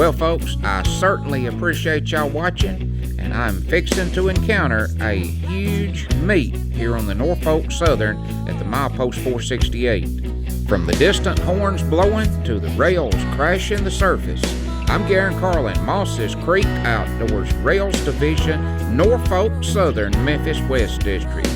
Well, folks, I certainly appreciate y'all watching, and I'm fixing to encounter a huge meet here on the Norfolk Southern at the milepost 468. From the distant horns blowing to the rails crashing the surface, I'm Garen Carlin, Mosses Creek Outdoors Rails Division, Norfolk Southern, Memphis West District.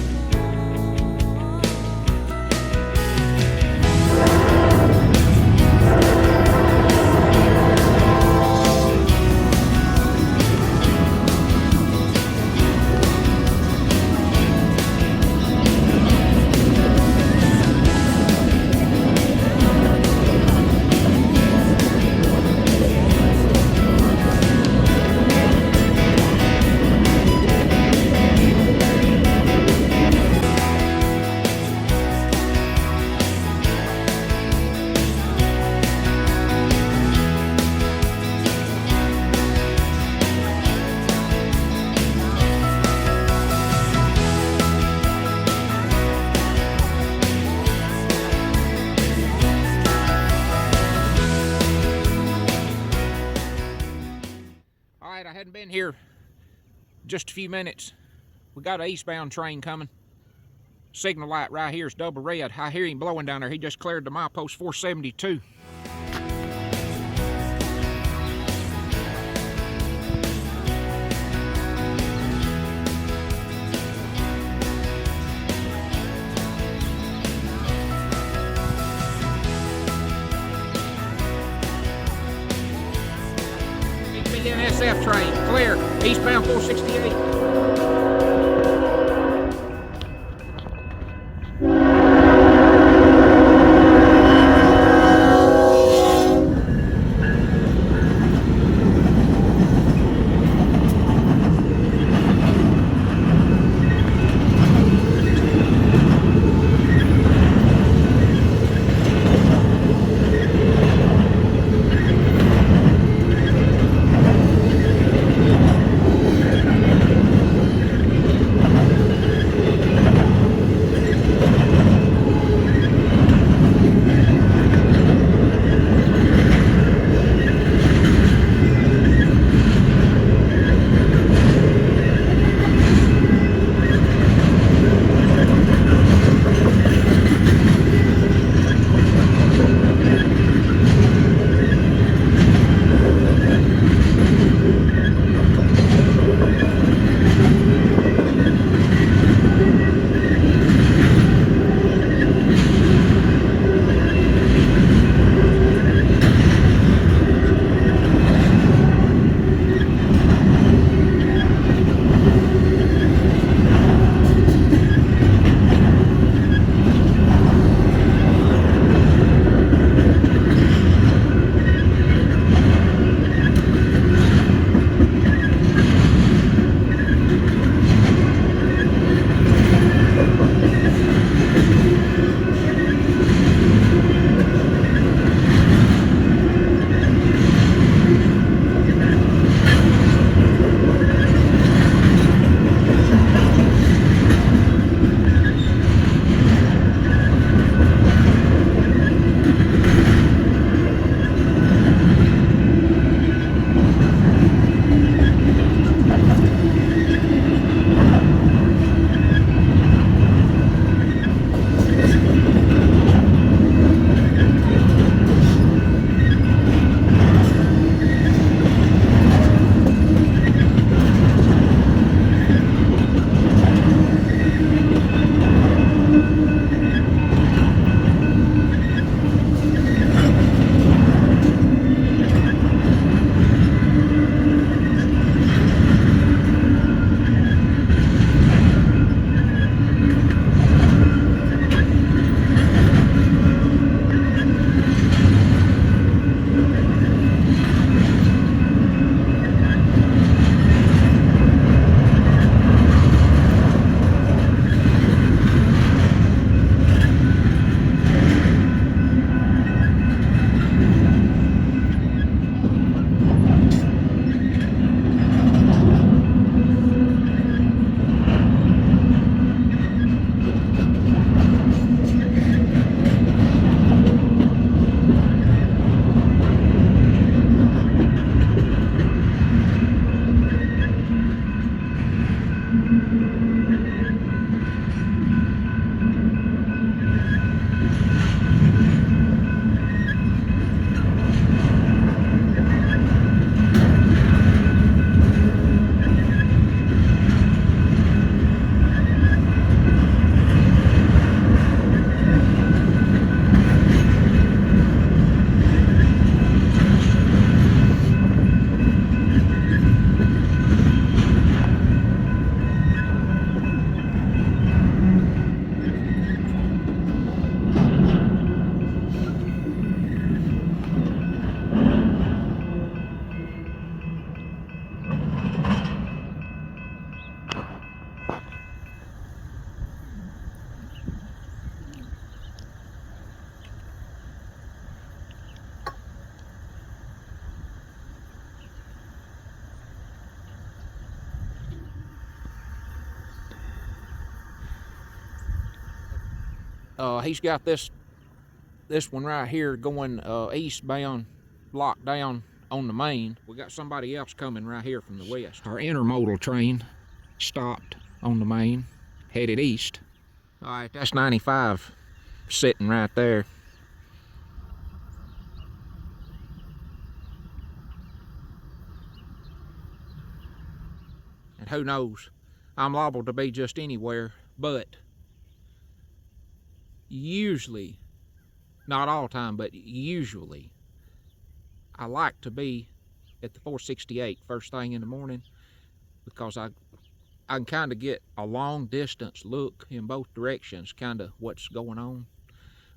I hadn't been here just a few minutes. We got an eastbound train coming. Signal light right here is double red. I hear him blowing down there. He just cleared the milepost 472. SF train, clear, eastbound 468. He's got this one right here going eastbound, locked down on the main. We got somebody else coming right here from the west. Our intermodal train stopped on the main, headed east. All right, that's 95 sitting right there. And who knows, I'm liable to be just anywhere, but usually, not all the time, but usually, I like to be at the 468 first thing in the morning, because I can kind of get a long distance look in both directions, kind of what's going on,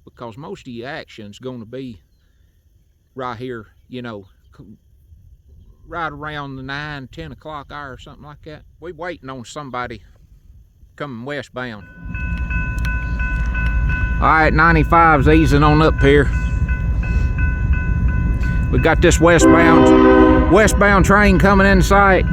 because most of your action's going to be right here, you know, right around the 9-10 o'clock hour or something like that. We waiting on somebody coming westbound. All right, 95's easing on up here. We got this westbound train coming in sight.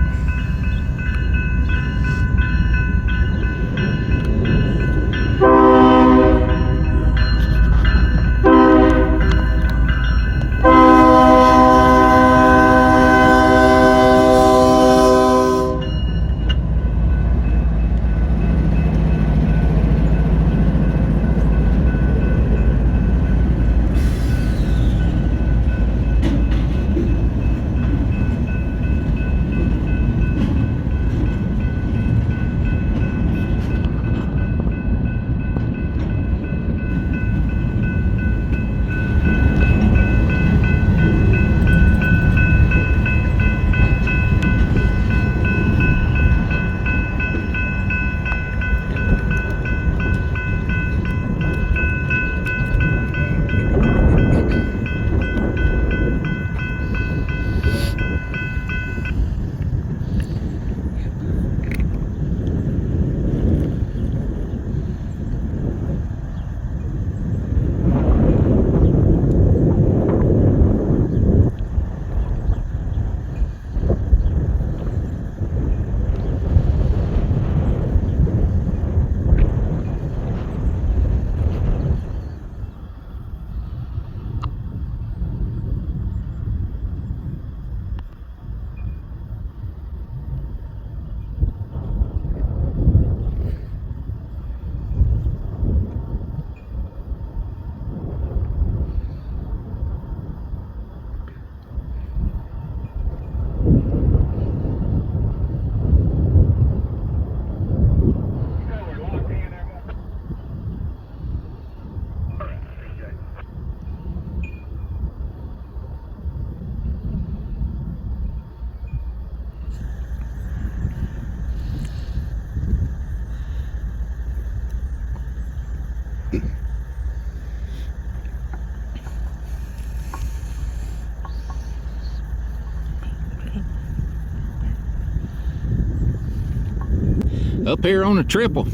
Up here on the triple.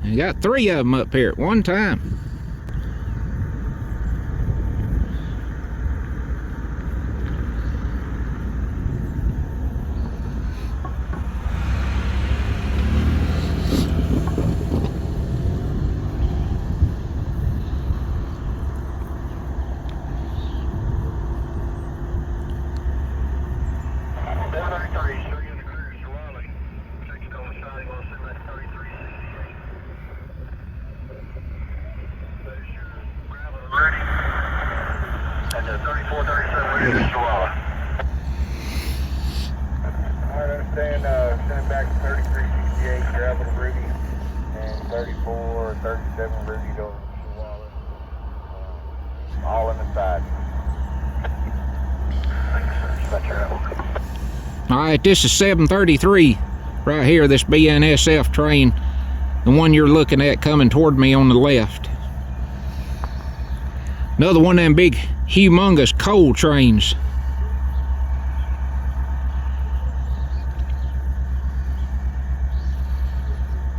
You got 3 of them up here at one time. Send back to 3368, gravel to Ruby, and 3437 Ruby to Chihuahua. All in the side. Alright, this is 733 right here, this BNSF train, the one you're looking at coming toward me on the left. Another one of them big, humongous coal trains.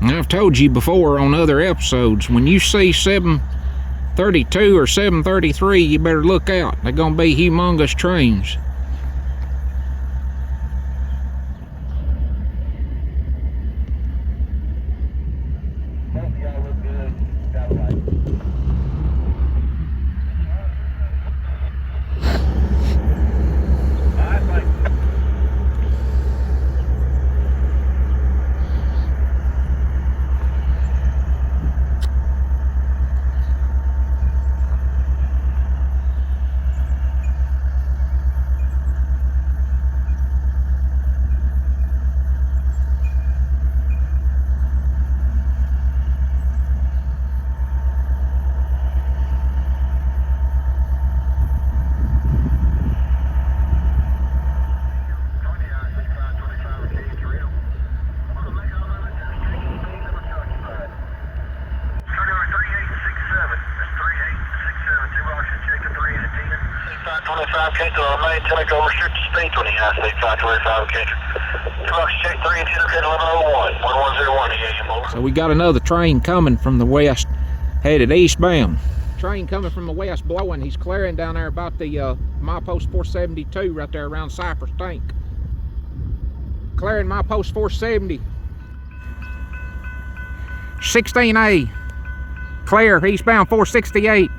I've told you before on other episodes, when you see 732 or 733, you better look out. They're gonna be humongous trains. Both of y'all look good. Got a light. 25 Cancel on main, Teleco restricted speed 20 high speed 525 Cancel. 2 check 3 and 10 1101, 1101 again, over. So we got another train coming from the west, headed eastbound. Train coming from the west blowing. He's clearing down there about the milepost 472 right there around Cypress Tank. Clearing milepost 470. 16A. Clear, eastbound 468.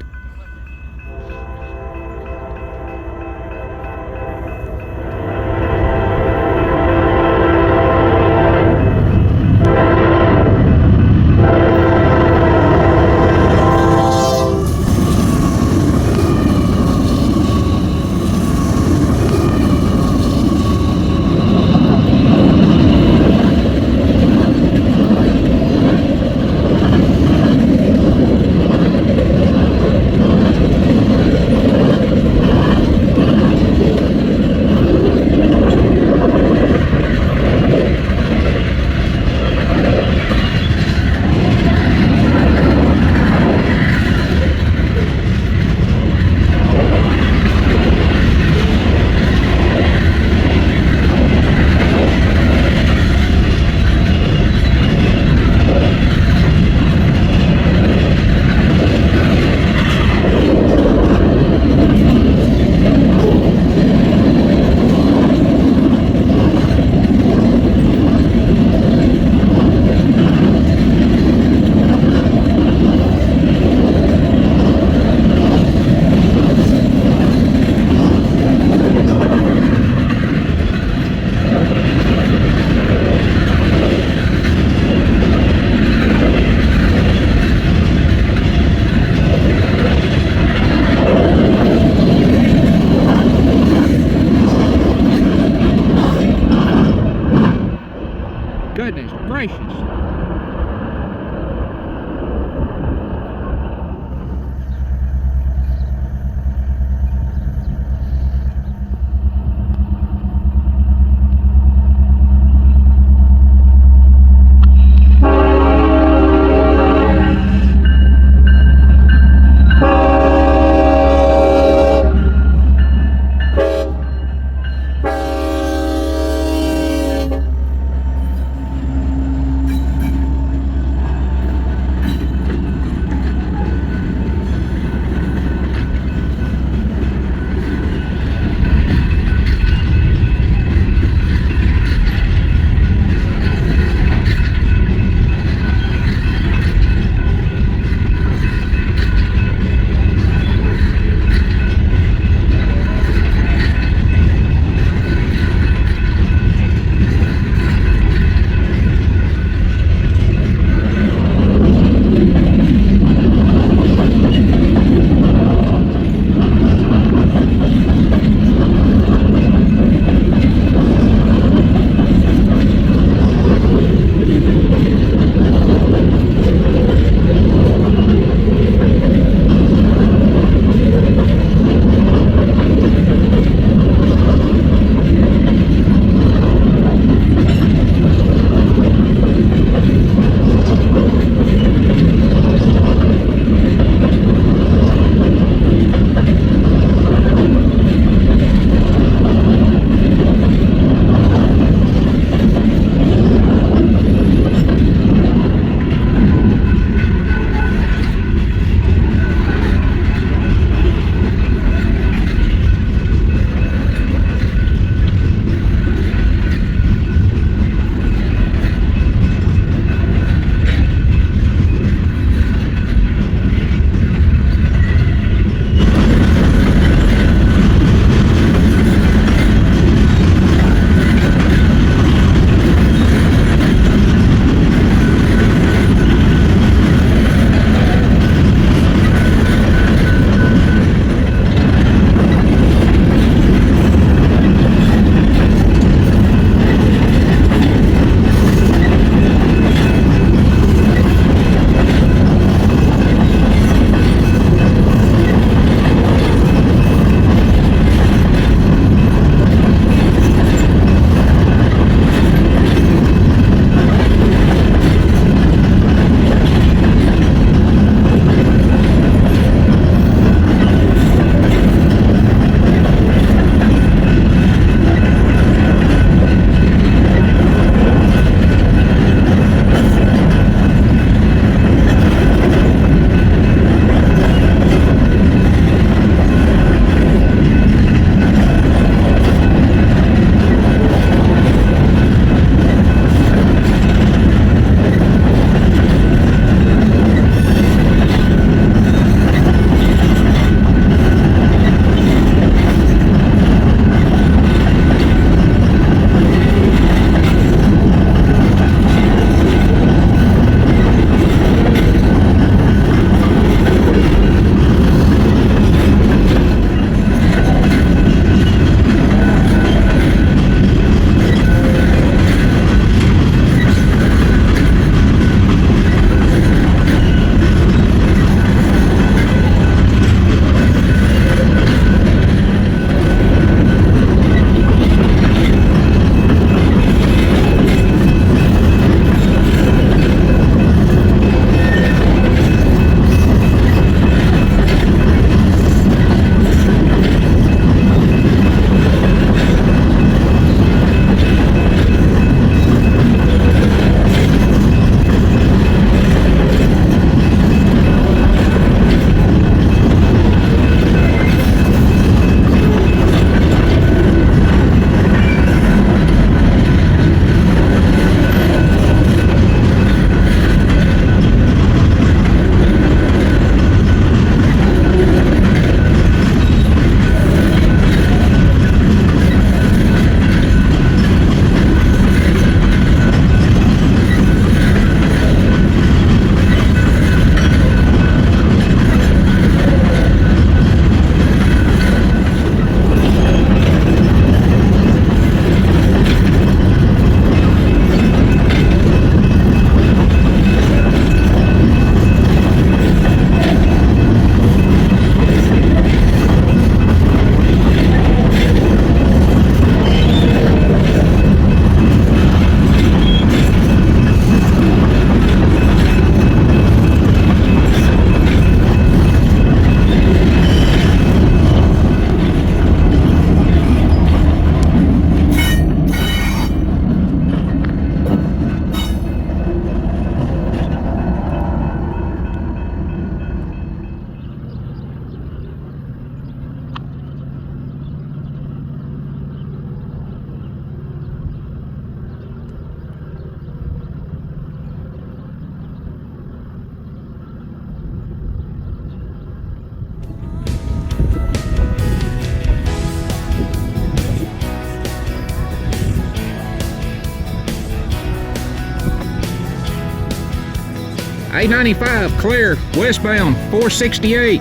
I-95 clear, westbound 468.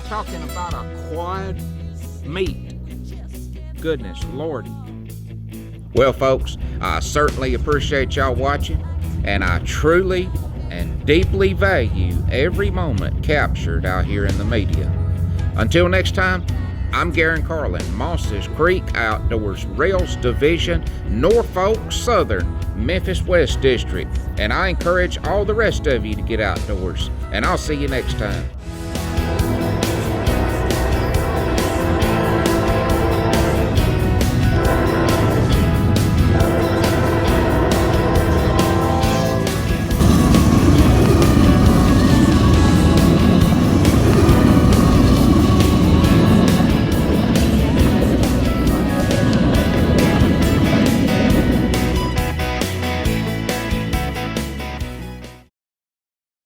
Talking about a quad meet. Goodness lordy. Well, folks, I certainly appreciate y'all watching, and I truly and deeply value every moment captured out here in the media. Until next time, I'm Garen Carlin, Mosses Creek Outdoors Rails Division, Norfolk Southern, Memphis West District, and I encourage all the rest of you to get outdoors, and I'll see you next time.